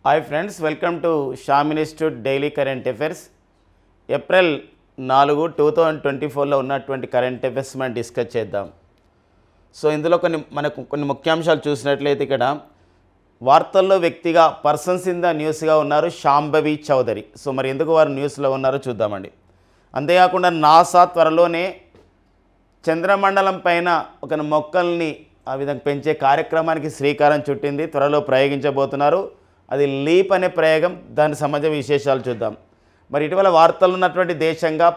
Hi friends, welcome to Sam institute daily current affairs. April 4, 2024లో ఉన్నటువంటి current affairs మనం discuss చేద్దాం. So ఇందులో కొన్ని ముఖ్యాంశాలు చూసినట్లయితే ఇక్కడ వార్తల్లో వ్యక్తిగా పర్సన్స్ ఇన్ ద న్యూస్గా ఉన్నారు శాంభవి చౌదరి. సో మరి ఎందుకు వారు న్యూస్లో ఉన్నారో చూద్దామండి. అంతేకాకుండా నాసా త్వరలోనే చంద్రమండలం పైన ఒక మొక్కల్ని ఆ విధంగా పెంచే కార్యక్రమానికి శ్రీకారం చుట్టింది. త్వరలో ప్రయోగించబోతున్నారు. అది లీప్ అనే ప్రయోగం. దానికి సంబంధించిన విశేషాలు చూద్దాం. మరి ఇటీవల వార్తలు ఉన్నటువంటి దేశంగా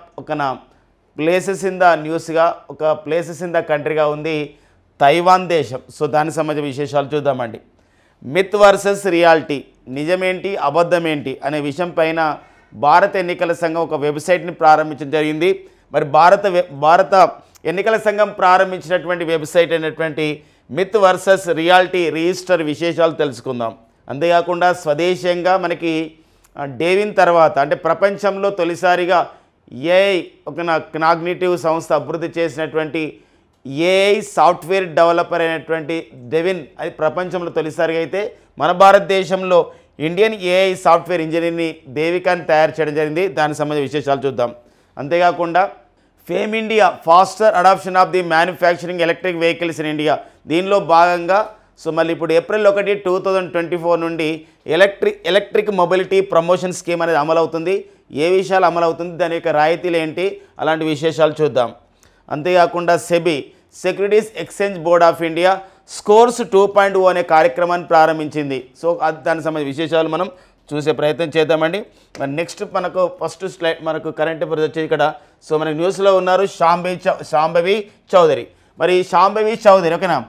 ప్లేసెస్ ఇన్ ద న్యూస్గా ప్లేసెస్ ఇన్ ద కంట్రీగా ఉంది తైవాన్ దేశం. సో దానికి సంబంధించిన విశేషాలు చూద్దామండి. మిత్ వర్సెస్ రియాలిటీ, నిజమేంటి అబద్ధమేంటి అనే విషయం పైన భారత ఎన్నికల సంఘం ఒక వెబ్సైట్ని ప్రారంభించడం జరిగింది. మరి భారత ఎన్నికల సంఘం ప్రారంభించినటువంటి వెబ్సైట్ అయినటువంటి మిత్ వర్సెస్ రియాలిటీ రిజిస్టర్ విశేషాలు తెలుసుకుందాం. అంతేకాకుండా స్వదేశంగా మనకి డేవిన్ తర్వాత అంటే ప్రపంచంలో తొలిసారిగా ఏఐ కాగ్నిటివ్ సంస్థ అభివృద్ధి చేసినటువంటి ఏఐ సాఫ్ట్వేర్ డెవలపర్ అయినటువంటి డెవిన్, అది ప్రపంచంలో తొలిసారిగా అయితే మన భారతదేశంలో ఇండియన్ ఏఐ సాఫ్ట్వేర్ ఇంజనీర్ని దేవికాని తయారు చేయడం జరిగింది. దానికి సంబంధించిన విశేషాలు చూద్దాం. అంతేకాకుండా FAME India faster adoption of the manufacturing electric vehicles in India, దీనిలో భాగంగా సో మళ్ళీ ఇప్పుడు ఏప్రిల్ 1, 2024 నుండి ఎలక్ట్రిక్ మొబిలిటీ ప్రమోషన్ స్కీమ్ అనేది అమలవుతుంది. ఏ విషయాలు అమలవుతుంది, దాని యొక్క రాయితీలు ఏంటి, అలాంటి విశేషాలు చూద్దాం. అంతేకాకుండా SEBI securities exchange board of India scores 2.0 అనే కార్యక్రమాన్ని ప్రారంభించింది. సో దానికి సంబంధించిన విశేషాలు మనం చూసే ప్రయత్నం చేద్దామండి. మరి నెక్స్ట్ మనకు ఫస్ట్ స్లైడ్ మనకు కరెంట్ అఫైర్స్ వచ్చేది ఇక్కడ. సో మనకి న్యూస్లో ఉన్నారు శాంభవి చౌదరి. మరి శాంభవి చౌదరి ఓకేనా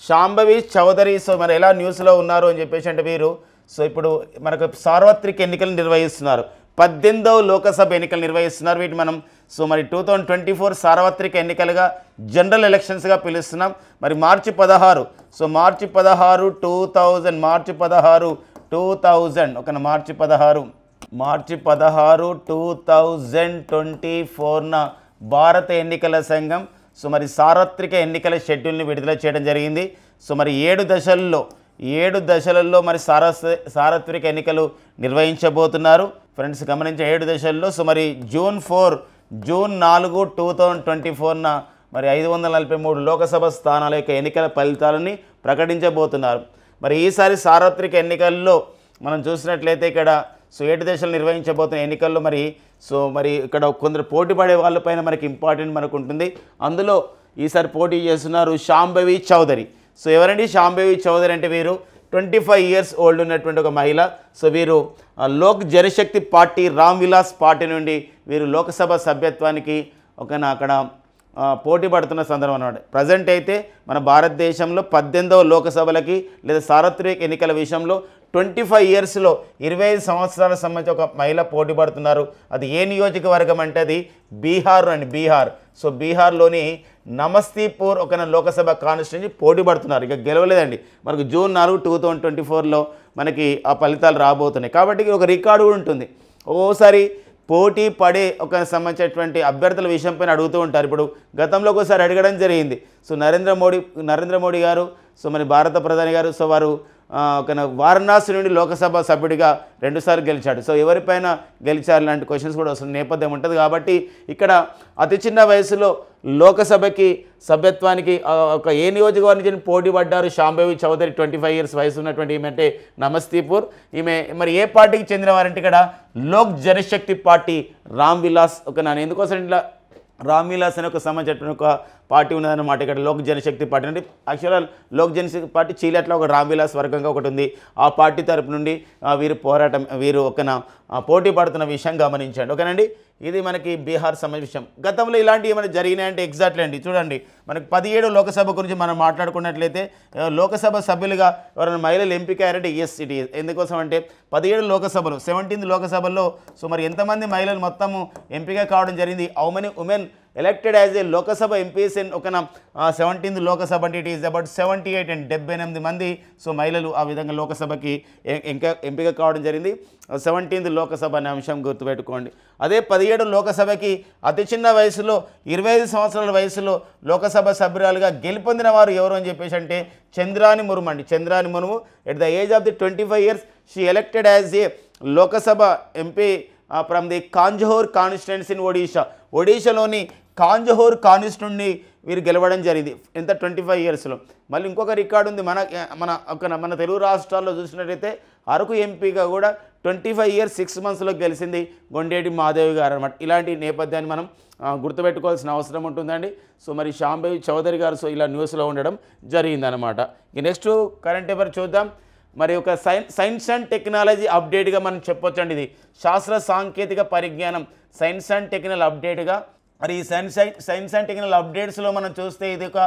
శాంభవి చౌదరి. సో మరి ఎలా న్యూస్లో ఉన్నారు అని చెప్పేసి అంటే వీరు సో ఇప్పుడు మనకు సార్వత్రిక ఎన్నికలు నిర్వహిస్తున్నారు. 18వ లోకసభ ఎన్నికలు నిర్వహిస్తున్నారు. వీటి మనం సో మరి 2024 సార్వత్రిక ఎన్నికలుగా జనరల్ ఎలక్షన్స్గా పిలుస్తున్నాం. మరి మార్చి 16 2024న భారత ఎన్నికల సంఘం సో మరి సార్వత్రిక ఎన్నికల షెడ్యూల్ని విడుదల చేయడం జరిగింది. సో మరి 7 దశలలో మరి సార్వత్రిక ఎన్నికలు నిర్వహించబోతున్నారు. ఫ్రెండ్స్ గమనించే 7 దశల్లో సో మరి జూన్ 4, 2024న మరి 543 లోకసభ స్థానాల యొక్క ఎన్నికల ఫలితాలని ప్రకటించబోతున్నారు. మరి ఈసారి సార్వత్రిక ఎన్నికల్లో మనం చూసినట్లయితే ఇక్కడ సో 7 దశలు నిర్వహించబోతున్న ఎన్నికల్లో మరి ఇక్కడ కొందరు పోటీ పడే వాళ్ళపైన మనకి ఇంపార్టెంట్ మనకు ఉంటుంది. అందులో ఈసారి పోటీ చేస్తున్నారు శాంభవి చౌదరి. సో ఎవరండి శాంభవి చౌదరి అంటే వీరు 25 ఇయర్స్ ఓల్డ్ ఉన్నటువంటి ఒక మహిళ. సో వీరు లోక్ జనశక్తి పార్టీ రామ్ విలాస్ పార్టీ నుండి వీరు లోక్సభ సభ్యత్వానికి అక్కడ పోటీ పడుతున్న సందర్భం అన్నమాట. ప్రజెంట్ అయితే మన భారతదేశంలో 18వ లోకసభలకి లేదా సార్వత్రిక ఎన్నికల విషయంలో 25 ఇయర్స్లో 25 సంవత్సరాల సంబంధించి ఒక మహిళ పోటీ పడుతున్నారు. అది ఏ నియోజకవర్గం అంటే అది బీహార్. సో బీహార్లోని నమస్తీపూర్ లోకసభ కాన్స్టిట్యూన్సీ పోటీ పడుతున్నారు. ఇక గెలవలేదండి. మనకు జూన్ 4, 2024లో మనకి ఆ ఫలితాలు రాబోతున్నాయి. కాబట్టి ఒక రికార్డు కూడా ఉంటుంది. ఒక్కోసారి పోటీ పడే సంబంధించినటువంటి అభ్యర్థుల విషయం పైన అడుగుతూ ఉంటారు. ఇప్పుడు గతంలో ఒకసారి అడగడం జరిగింది. సో నరేంద్ర మోడీ గారు సో మరి భారత ప్రధాని గారు సో వారు వారణాసి నుండి లోకసభ సభ్యుడిగా 2 సార్లు గెలిచాడు. సో ఎవరిపైన గెలిచారు లాంటి క్వశ్చన్స్ కూడా వస్తున్న నేపథ్యం ఉంటుంది. కాబట్టి ఇక్కడ అతి చిన్న వయసులో లోకసభకి సభ్యత్వానికి ఏ నియోజకవర్గం నుంచి పోటీ పడ్డారు శాంభవి చౌదరి. 25 ఇయర్స్ వయసు ఉన్నటువంటి ఈమె అంటే నమస్తీపూర్. ఈమె మరి ఏ పార్టీకి చెందినవారంటే ఇక్కడ లోక్ జనశక్తి పార్టీ రామ్ విలాస్ ఎందుకోసం ఇట్లా రామ్ విలాస్ అనే సంబంధించిన ఒక పార్టీ ఉన్నదన్నమాట. ఇక్కడ లోక్ జనశక్తి పార్టీ అంటే యాక్చువల్గా లోక్ జనశక్తి పార్టీ చీలట్లో ఒక రామ్ విలాస్ వర్గంగా ఒకటి ఉంది. ఆ పార్టీ తరపు నుండి వీరు పోటీ పడుతున్న విషయం గమనించండి. ఓకేనండి. ఇది మనకి బీహార్ సంబంధించిన విషయం. గతంలో ఇలాంటివి ఏమైనా జరిగినాయంటే ఎగ్జాక్ట్లీ అండి. చూడండి మనకి 17 లోకసభ గురించి మనం మాట్లాడుకున్నట్లయితే లోకసభ సభ్యులుగా ఎవరైనా మహిళలు ఎంపిక అయ్యారంటే ఇట్ ఈస్. ఎందుకోసం అంటే 17 లోకసభలు 17th లోకసభల్లో సో మరి ఎంతమంది మహిళలు మొత్తము ఎంపిక కావడం జరిగింది, how many women elected as a Lok Sabha MPs in ఒక 17th లోకసభ అంటే ఇట్ ఈస్ అబౌట్ 78 అండ్ 78 మంది సో మహిళలు ఆ విధంగా లోకసభకి ఎంపిక కావడం జరిగింది. 17th లోకసభ అనే అంశం గుర్తుపెట్టుకోండి. అదే 17 లోకసభకి అతి చిన్న వయసులో 25 సంవత్సరాల వయసులో లోకసభ సభ్యురాలుగా గెలుపొందిన వారు ఎవరు అని చెప్పేసి అంటే చంద్రాని ముర్ము అండి. Chandrani Murmu at the age of the 25 years she elected as a Lok Sabha MP from the Keonjhar constituency in Odisha. ఒడిషాలోని కాంజహోర్ కాన్స్టిట్యూన్సీ వీరు గెలవడం జరిగింది. ఎంత 25 yearsలో. మళ్ళీ ఇంకొక రికార్డు ఉంది మన తెలుగు రాష్ట్రాల్లో చూసినట్టయితే అరకు ఎంపీగా కూడా 25 years 6 monthsలో గెలిచింది గొండేటి మాధవి గారు అనమాట. ఇలాంటి నేపథ్యాన్ని మనం గుర్తుపెట్టుకోవాల్సిన అవసరం ఉంటుందండి. సో మరి శాంభవి చౌదరి గారు సో ఇలా న్యూస్లో ఉండడం జరిగిందనమాట. ఇక నెక్స్ట్ కరెంట్ అఫైర్ చూద్దాం. మరి ఒక సైన్స్ అండ్ టెక్నాలజీ అప్డేట్గా మనం చెప్పొచ్చండి. ఇది శాస్త్ర సాంకేతిక పరిజ్ఞానం సైన్స్ అండ్ టెక్నాలజీ అప్డేట్గా. మరి ఈ సైన్స్ అండ్ టెక్నాలజీ అప్డేట్స్లో మనం చూస్తే ఇది ఒక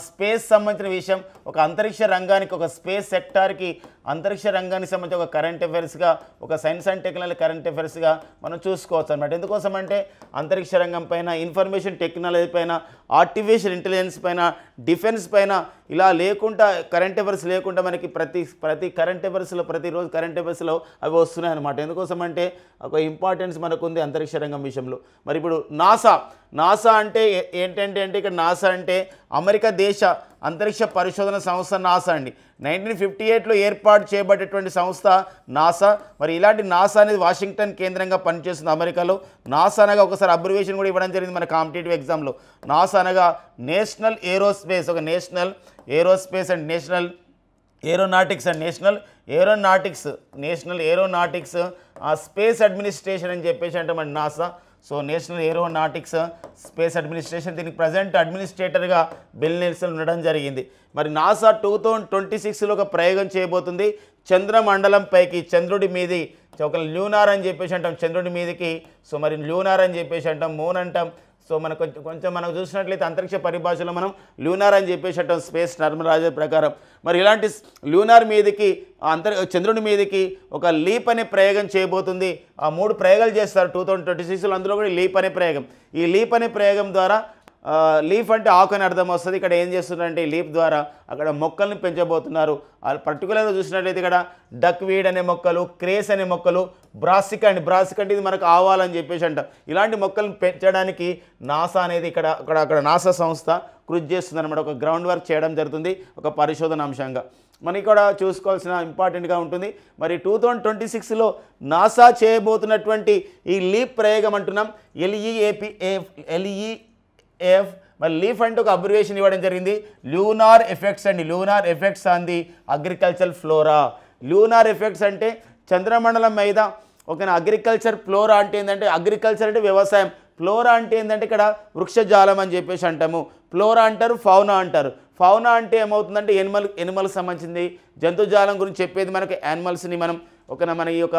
స్పేస్ సంబంధించిన విషయం. ఒక అంతరిక్ష రంగానికి ఒక స్పేస్ సెక్టార్కి అంతరిక్ష రంగానికి సంబంధించి ఒక కరెంట్ అఫైర్స్గా ఒక సైన్స్ అండ్ టెక్నాలజీ కరెంట్ అఫైర్స్గా మనం చూసుకోవచ్చు అనమాట. ఎందుకోసం అంటే అంతరిక్ష రంగం పైన ఇన్ఫర్మేషన్ టెక్నాలజీ పైన ఆర్టిఫిషియల్ ఇంటెలిజెన్స్ పైన డిఫెన్స్ పైన ఇలా లేకుండా కరెంట్ అఫైర్స్ లేకుండా మనకి ప్రతి కరెంట్ అఫైర్స్లో ప్రతిరోజు కరెంట్ అఫైర్స్లో అవి వస్తున్నాయి అనమాట. ఎందుకోసం అంటే ఒక ఇంపార్టెన్స్ మనకు ఉంది అంతరిక్ష రంగం విషయంలో. మరి ఇప్పుడు నాసా అంటే ఏంటంటే ఇక్కడ నాసా అంటే అమెరికా దేశ అంతరిక్ష పరిశోధన సంస్థ నాసా అండి. 1958లో ఏర్పాటు చేయబడేటువంటి సంస్థ నాసా. మరి ఇలాంటి నాసా అనేది వాషింగ్టన్ కేంద్రంగా పనిచేస్తుంది అమెరికాలో. నాసా అనగా ఒకసారి అబ్రివేషన్ కూడా ఇవ్వడం జరిగింది మన కాంపిటేటివ్ ఎగ్జామ్లో. నాసా అనగా నేషనల్ ఏరోస్పేస్, ఒక national aerospace and national aeronautics and national aeronautics space administration అని చెప్పేసి అంటామండి NASA. So national aeronautics space administration, దీనికి ప్రజెంట్ అడ్మినిస్ట్రేటర్గా బిల్ నెల్సన్ ఉండడం జరిగింది. మరి నాసా 2026లో ఒక ప్రయోగం చేయబోతుంది చంద్రమండలం పైకి, చంద్రుడి మీది ఒక ల్యూనార్ అని చెప్పేసి అంటాం చంద్రుడి మీదకి. సో మరి ల్యూనార్ అని చెప్పేసి అంటాం, మూన్ అంటాం. సో మనకు కొంచెం మనకు చూసినట్లయితే అంతరిక్ష పరిభాషలో మనం ల్యూనార్ అని చెప్పేసి అంటాం స్పేస్ టర్మినాలజీ ప్రకారం. మరి ఇలాంటి ల్యూనార్ మీదకి చంద్రుడి మీదకి ఒక లీప్ అనే ప్రయోగం చేయబోతుంది. ఆ 3 ప్రయోగాలు చేస్తారు 2026లో, అందులో కూడా లీప్ అనే ప్రయోగం. ఈ లీప్ అనే ప్రయోగం ద్వారా లీఫ్ అంటే ఆకు అని అర్థం వస్తుంది. ఇక్కడ ఏం చేస్తున్నారంటే ఈ లీఫ్ ద్వారా అక్కడ మొక్కల్ని పెంచబోతున్నారు. పర్టికులర్గా చూసినట్లయితే ఇక్కడ డక్ వీడ్ అనే మొక్కలు, క్రేస్ అనే మొక్కలు, బ్రాసిక్ అంటే ఇది మనకు ఆవాలని చెప్పేసి అంటాం. ఇలాంటి మొక్కలను పెంచడానికి నాసా అనేది అక్కడ నాసా సంస్థ కృషి చేస్తుంది అనమాట. ఒక గ్రౌండ్ వర్క్ చేయడం జరుగుతుంది ఒక పరిశోధన అంశంగా. మనకి కూడా చూసుకోవాల్సిన ఇంపార్టెంట్గా ఉంటుంది. మరి 2026లో నాసా చేయబోతున్నటువంటి ఈ లీప్ ప్రయోగం అంటున్నాం LEAF. మరి లీఫ్ అంటే ఒక అబ్రివేషన్ ఇవ్వడం జరిగింది ల్యూనార్ ఎఫెక్ట్స్ అండి. Lunar effects on the agriculture flora. Lunar effects అంటే చంద్రమండలం మీద ఒక అగ్రికల్చర్. ఫ్లోరా అంటే ఏంటంటే అగ్రికల్చర్ అంటే వ్యవసాయం, ఫ్లోరా అంటే ఏంటంటే ఇక్కడ వృక్షజాలం అని చెప్పేసి అంటాము. ఫ్లోరా అంటారు, ఫౌనా అంటారు. ఫౌనా అంటే ఏమవుతుందంటే ఎనిమల్కి సంబంధించింది, జంతుజాలం గురించి చెప్పేది మనకి యానిమల్స్ని మనం మన ఈ యొక్క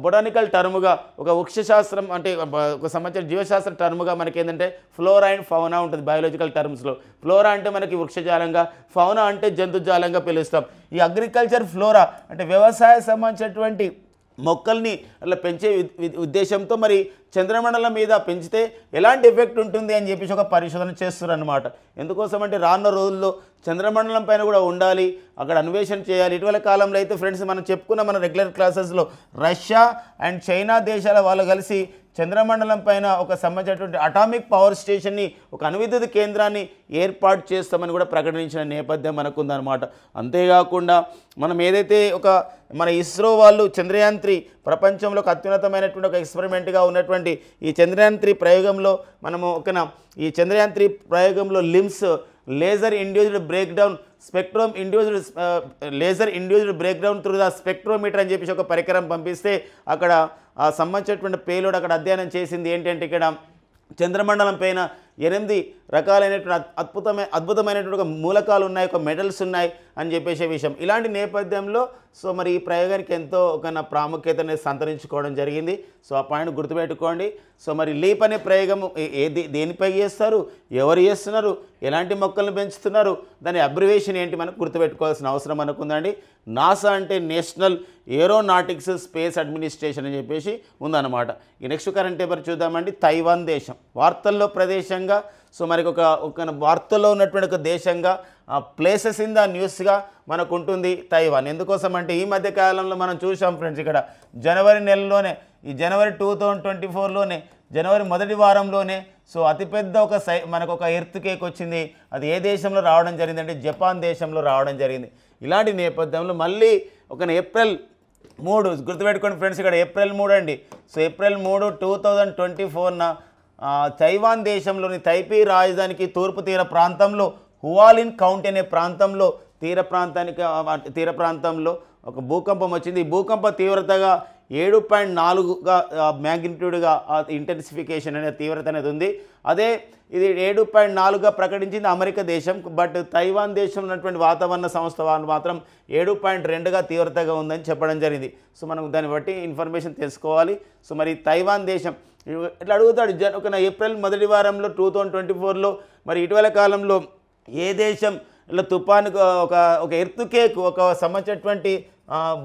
బొటానికల్ టర్ముగా ఒక వృక్షశాస్త్రం అంటే ఒక సంబంధించిన జీవశాస్త్ర టర్ముగా మనకి ఏంటంటే ఫ్లోరా అండ్ ఫౌనా ఉంటుంది బయాలజికల్ టర్మ్స్లో. ఫ్లోరా అంటే మనకి వృక్షజాలంగా, ఫౌనా అంటే జంతుజాలంగా పిలుస్తాం. ఈ అగ్రికల్చర్ ఫ్లోరా అంటే వ్యవసాయ సంబంధించినటువంటి మొక్కల్ని అలా పెంచే ఉద్దేశంతో మరి చంద్రమండలం మీద పెంచితే ఎలాంటి ఎఫెక్ట్ ఉంటుంది అని చెప్పేసి ఒక పరిశోధన చేస్తున్నారు అనమాట. ఎందుకోసం అంటే రానున్న రోజుల్లో చంద్రమండలం పైన కూడా ఉండాలి, అక్కడ అన్వేషణ చేయాలి. ఇటీవల కాలంలో అయితే ఫ్రెండ్స్ మనం చెప్పుకున్న మన రెగ్యులర్ క్లాసెస్లో రష్యా అండ్ చైనా దేశాల వాళ్ళు కలిసి చంద్రమండలం పైన ఒక సంబంధించినటువంటి అటామిక్ పవర్ స్టేషన్ని, ఒక అణువిద్యుత్ కేంద్రాన్ని ఏర్పాటు చేస్తామని కూడా ప్రకటించిన నేపథ్యం మనకు ఉందన్నమాట. అంతేకాకుండా మనం ఏదైతే మన ఇస్రో వాళ్ళు చంద్రయాన్ 3 ప్రపంచంలో ఒక అత్యున్నతమైనటువంటి ఒక ఎక్స్పెరిమెంట్గా ఉన్నటువంటి ఈ చంద్రయాన్ 3 ప్రయోగంలో మనము ఈ చంద్రయాన్ 3 ప్రయోగంలో LIBS laser induced breakdown breakdown through the spectrometer అని చెప్పేసి ఒక పరికరం పంపిస్తే అక్కడ సంబంధించినటువంటి పేలోడ్ అక్కడ అధ్యయనం చేసింది ఏంటంటే ఇక్కడ చంద్రమండలం పైన 8 రకాలైనటువంటి అద్భుతమైనటువంటి ఒక మూలకాలు ఉన్నాయి, ఒక మెటల్స్ ఉన్నాయి. అని చెప్పేసే విషయం. ఇలాంటి నేపథ్యంలో సో మరి ఈ ప్రయోగానికి ఎంతో ఒక ప్రాముఖ్యతని సంతరించుకోవడం జరిగింది. సో ఆ పాయింట్ గుర్తుపెట్టుకోండి. సో మరి లీప్ అనే ప్రయోగం దేనిపై చేస్తారు, ఎవరు చేస్తున్నారు, ఎలాంటి మొక్కలను పెంచుతున్నారు, దాని అబ్రివేషన్ ఏంటి మనకు గుర్తుపెట్టుకోవాల్సిన అవసరం మనకుందండి. నాసా అంటే నేషనల్ ఏరోనాటిక్స్ స్పేస్ అడ్మినిస్ట్రేషన్ అని చెప్పేసి ఉందన్నమాట. ఈ నెక్స్ట్ కరెంట్ పేపర్ చూద్దామండి. తైవాన్ దేశం వార్తల్లో ప్రదేశంగా సో మనకి ఒక వార్తల్లో ఉన్నటువంటి ఒక దేశంగా ప్లేసెస్ ఇన్ ద న్యూస్గా మనకు ఉంటుంది తైవాన్. ఎందుకోసం అంటే ఈ మధ్య కాలంలో మనం చూసాం ఫ్రెండ్స్, ఇక్కడ జనవరి నెలలోనే ఈ జనవరి 2024లోనే జనవరి మొదటి వారంలోనే సో అతిపెద్ద మనకు ఒక ఎర్త్ కేక్ వచ్చింది. అది ఏ దేశంలో రావడం జరిగింది అంటే జపాన్ దేశంలో రావడం జరిగింది. ఇలాంటి నేపథ్యంలో మళ్ళీ ఏప్రిల్ 3 గుర్తుపెట్టుకోండి ఫ్రెండ్స్, ఇక్కడ ఏప్రిల్ 3 అండి. సో ఏప్రిల్ 3, 2024న తైవాన్ దేశంలోని తైపీ రాజధానికి తూర్పు తీర ప్రాంతంలో హువాలిన్ కౌంటీ అనే ప్రాంతంలో తీర ప్రాంతంలో ఒక భూకంపం వచ్చింది. ఈ భూకంప తీవ్రతగా 7.4గా మ్యాగ్నిట్యూడ్గా ఇంటెన్సిఫికేషన్ అనే తీవ్రత అనేది ఉంది. అదే ఇది 7.4గా ప్రకటించింది అమెరికా దేశం. బట్ తైవాన్ దేశంలో ఉన్నటువంటి వాతావరణ సంస్థ వాళ్ళు మాత్రం 7.2గా తీవ్రతగా ఉందని చెప్పడం జరిగింది. సో మనం దాన్ని బట్టి ఇన్ఫర్మేషన్ తెలుసుకోవాలి. సో మరి తైవాన్ దేశం ఇట్లా అడుగుతాడు ఒక ఏప్రిల్ మొదటి వారంలో 2024లో మరి ఇటీవల కాలంలో ఏ దేశం ఇలా తుఫాను ఒక ఎర్త్కేక్ ఒక సంబంధించినటువంటి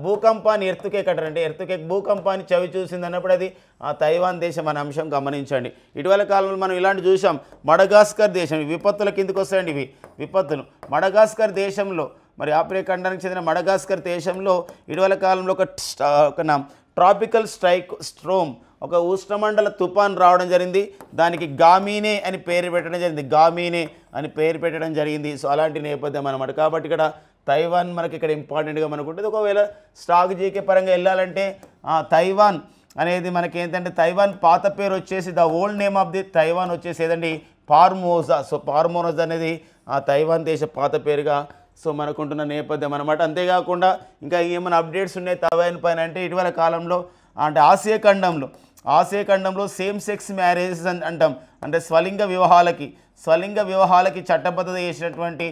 భూకంపాన్ని ఎర్త్కేక్ అంటారంటే ఎర్త్కేక్ భూకంపాన్ని చవి చూసింది అన్నప్పుడు అది తైవాన్ దేశం అనే అంశం గమనించండి. ఇటీవల కాలంలో మనం ఇలాంటి చూసాం. మడగాస్కర్ దేశం విపత్తుల కిందకు వస్తాయండి. ఇవి విపత్తులు మడగాస్కర్ దేశంలో మరి ఆఫ్రికా ఖండానికి చెందిన మడగాస్కర్ దేశంలో ఇటీవల కాలంలో ఒక ట్రాపికల్ స్ట్రోమ్ ఒక ఉష్ణమండల తుఫాన్ రావడం జరిగింది. దానికి గామీనే అని పేరు పెట్టడం జరిగింది. గామీనే అని పేరు పెట్టడం జరిగింది. సో అలాంటి నేపథ్యం అన్నమాట. కాబట్టి ఇక్కడ తైవాన్ మనకి ఇక్కడ ఇంపార్టెంట్గా మనకు ఉంటుంది. ఒకవేళ స్టాక్ జీకే పరంగా వెళ్ళాలంటే తైవాన్ అనేది మనకి ఏంటంటే తైవాన్ పాత పేరు వచ్చేసి the old name of the Taiwan వచ్చేసి ఏదండి ఫార్మోసా. సో ఫార్మోసా అనేది తైవాన్ దేశ పాత పేరుగా సో మనకుంటున్న నేపథ్యం అనమాట. అంతేకాకుండా ఇంకా ఏమైనా అప్డేట్స్ ఉన్నాయి తైవాన్ పైన అంటే ఇటీవల కాలంలో అంటే ఆసియా ఖండంలో సేమ్ సెక్స్ మ్యారేజెస్ అంటాం అంటే స్వలింగ వివాహాలకి చట్టబద్ధత చేసినటువంటి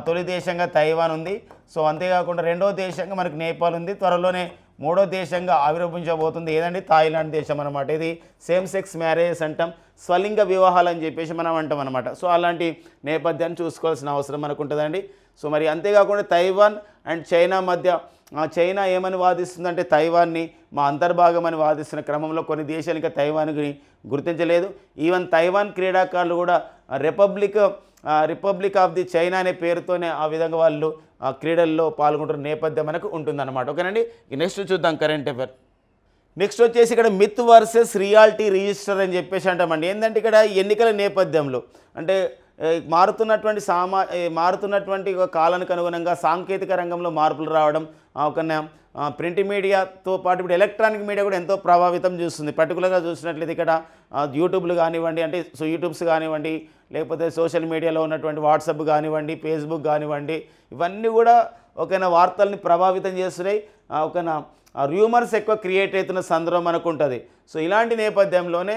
తొలి దేశంగా తైవాన్ ఉంది. సో అంతేకాకుండా రెండో దేశంగా మనకు నేపాల్ ఉంది. త్వరలోనే మూడో దేశంగా ఆవిర్భవించబోతుంది ఏదండి థాయిలాండ్ దేశం అనమాట. ఇది సేమ్ సెక్స్ మ్యారేజెస్ అంటాం, స్వలింగ వివాహాలు అని చెప్పేసి మనం అంటాం అనమాట. సో అలాంటి నేపథ్యాన్ని చూసుకోవాల్సిన అవసరం మనకు ఉంటుందండి. సో మరి అంతేకాకుండా తైవాన్ అండ్ చైనా మధ్య చైనా ఏమని వాదిస్తుందంటే తైవాన్ని మా అంతర్భాగం అని వాదిస్తున్న క్రమంలో కొన్ని దేశాలు ఇంకా తైవాన్ని గుర్తించలేదు. ఈవెన్ తైవాన్ క్రీడాకారులు కూడా రిపబ్లిక్ ఆఫ్ ది చైనా అనే పేరుతోనే ఆ విధంగా వాళ్ళు క్రీడల్లో పాల్గొంటున్న నేపథ్యం మనకు ఉంటుందన్నమాట. ఓకేనండి. నెక్స్ట్ చూద్దాం కరెంట్ అఫైర్. నెక్స్ట్ వచ్చేసి ఇక్కడ మిత్ వర్సెస్ రియాలిటీ రిజిస్టర్ అని చెప్పేసి అంటామండి. ఏంటంటే ఇక్కడ ఎన్నికల నేపథ్యంలో అంటే మారుతున్నటువంటి కాలానికి అనుగుణంగా సాంకేతిక రంగంలో మార్పులు రావడం ఒక ప్రింట్ మీడియాతో పాటు ఇప్పుడు ఎలక్ట్రానిక్ మీడియా కూడా ఎంతో ప్రభావితం చూస్తుంది. పర్టికులర్గా చూసినట్లయితే ఇక్కడ యూట్యూబ్లు కానివ్వండి అంటే యూట్యూబ్స్ కానివ్వండి లేకపోతే సోషల్ మీడియాలో ఉన్నటువంటి వాట్సాప్ కానివ్వండి ఫేస్బుక్ కానివ్వండి ఇవన్నీ కూడా వార్తల్ని ప్రభావితం చేస్తున్నాయి. రూమర్స్ ఎక్కువ క్రియేట్ అవుతున్న సందర్భం మనకు ఉంటుంది. సో ఇలాంటి నేపథ్యంలోనే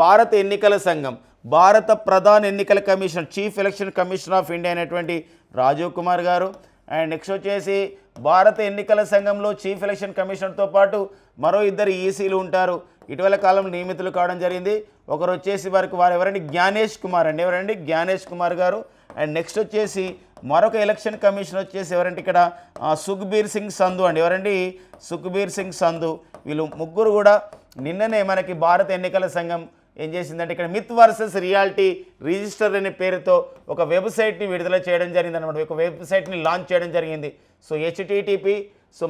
భారత ఎన్నికల సంఘం భారత ప్రధాన ఎన్నికల commissioner chief election commissioner of India అయినటువంటి రాజీవ్ కుమార్ గారు అండ్ నెక్స్ట్ వచ్చేసి భారత ఎన్నికల సంఘంలో చీఫ్ ఎలక్షన్ కమిషనర్తో పాటు మరో 2 ఈసీలు ఉంటారు. ఇటీవల కాలంలో నియమితులు కావడం జరిగింది. ఒకరు వచ్చేసి వారు ఎవరండి జ్ఞానేష్ కుమార్ అండి. ఎవరండి జ్ఞానేష్ కుమార్ గారు. అండ్ నెక్స్ట్ వచ్చేసి మరొక ఎలక్షన్ కమిషన్ వచ్చేసి ఎవరంటే ఇక్కడ సుఖ్బీర్ సింగ్ సంధు అండి. ఎవరండి సుఖ్బీర్ సింగ్ సంధు. వీళ్ళు ముగ్గురు కూడా నిన్ననే మనకి భారత ఎన్నికల సంఘం ఏం చేసిందంటే ఇక్కడ మిత్ వర్సెస్ రియాలిటీ రిజిస్టర్ అనే పేరుతో ఒక వెబ్సైట్ని విడుదల చేయడం జరిగింది అనమాట. ఒక వెబ్సైట్ని లాంచ్ చేయడం జరిగింది. సో http